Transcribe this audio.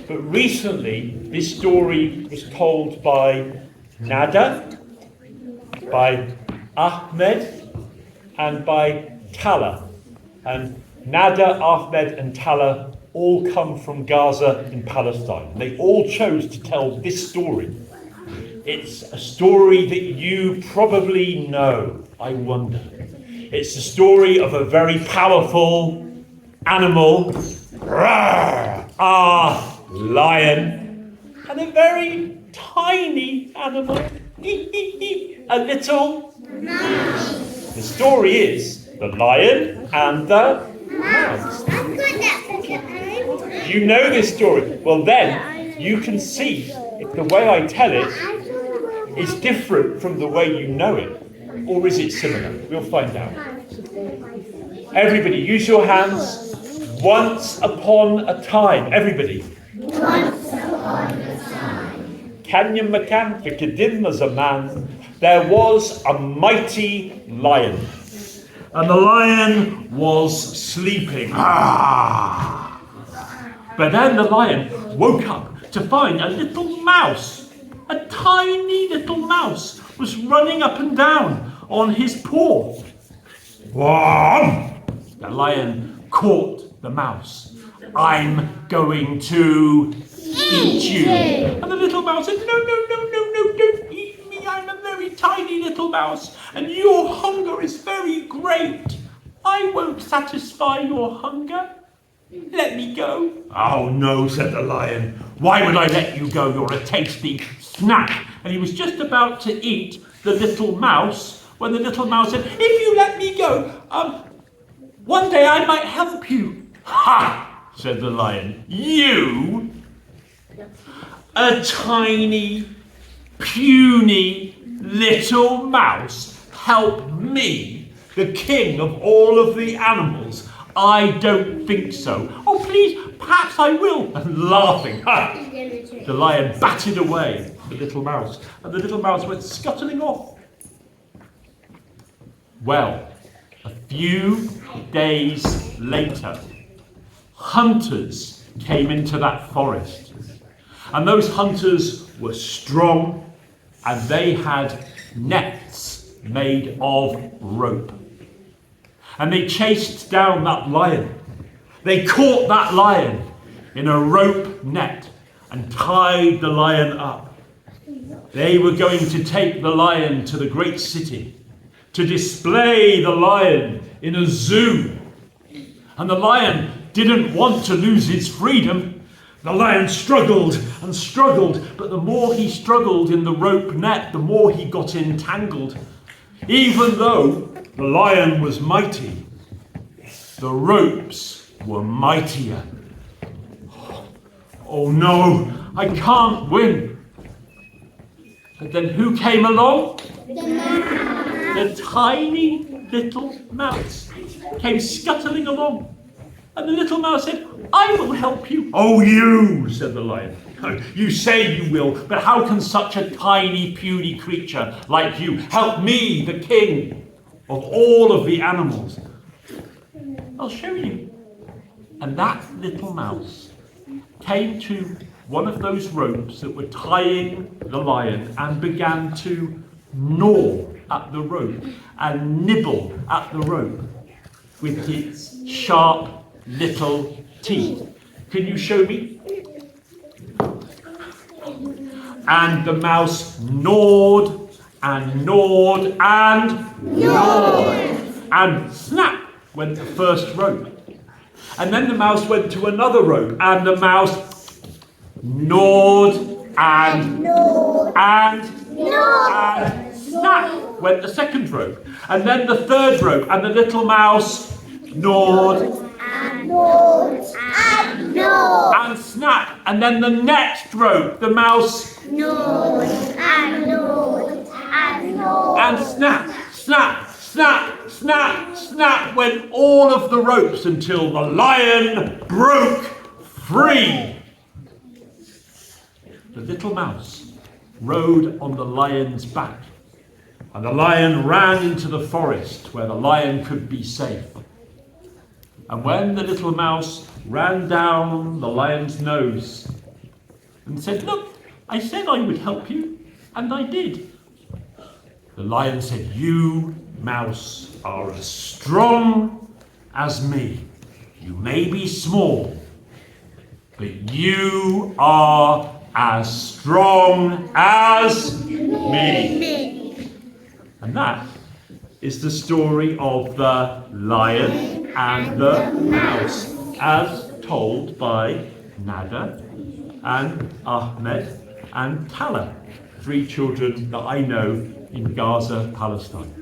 But recently, this story was told by Nada, by Ahmed, and by Tala. And Nada, Ahmed, and Tala all come from Gaza in Palestine. They all chose to tell this story. It's a story that you probably know, I wonder. It's the story of a very powerful animal, lion, and a very tiny animal, a little mouse. The story is the lion and the mouse. You know this story. Well, then you can see if the way I tell it is different from the way you know it, or is it similar? We'll find out. Everybody, use your hands. Once upon a time. Everybody. Once upon a time. Canyon McCann, Ficadin as a man. There was a mighty lion. And the lion was sleeping. But then the lion woke up to find a little mouse. A tiny little mouse was running up and down on his paw. The lion caught the mouse. I'm going to eat you. And the little mouse said, no, don't eat me. I'm a very tiny little mouse, and your hunger is very great. I won't satisfy your hunger. Let me go. Oh no, said the lion. Why would I let you go? You're a tasty snack. And he was just about to eat the little mouse when the little mouse said, if you let me go, one day I might help you. Ha! Said the lion. You? A tiny, puny little mouse help me, the king of all of the animals? I don't think so. Oh, please, perhaps I will. And laughing, the lion batted away the little mouse, and the little mouse went scuttling off. Well, a few days later, hunters came into that forest. And those hunters were strong, and they had nets made of rope. And they chased down that lion. They caught that lion in a rope net and tied the lion up. They were going to take the lion to the great city, to display the lion in a zoo. And the lion didn't want to lose his freedom. The lion struggled and struggled, but the more he struggled in the rope net, the more he got entangled. Even though the lion was mighty, the ropes were mightier. Oh no, I can't win. But then who came along? The tiny little mouse came scuttling along. And the little mouse said, I will help you. Oh, you, said the lion. You say you will, but how can such a tiny, puny creature like you help me, the king of all of the animals? I'll show you. And that little mouse came to one of those ropes that were tying the lion and began to gnaw at the rope and nibble at the rope with its sharp little teeth. Can you show me? And the mouse gnawed and gnawed and gnawed. And snap went the first rope. And then the mouse went to another rope, and the mouse gnawed and gnawed and gnawed. And snap went the second rope. And then the third rope, and the little mouse gnawed and gnawed and gnawed. And snap. And then the next rope, the mouse gnawed and gnawed and gnawed. And snap, snap, snap, snap, snap went all of the ropes until the lion broke free. The little mouse rode on the lion's back, and the lion ran into the forest where the lion could be safe. And when the little mouse ran down the lion's nose, and said, "Look, I said I would help you, and I did." The lion said, "You, mouse, are as strong as me. You may be small, but you are as strong as me." And that is the story of the lion and the mouse, as told by Nada and Ahmed and Tala, 3 children that I know in Gaza, Palestine.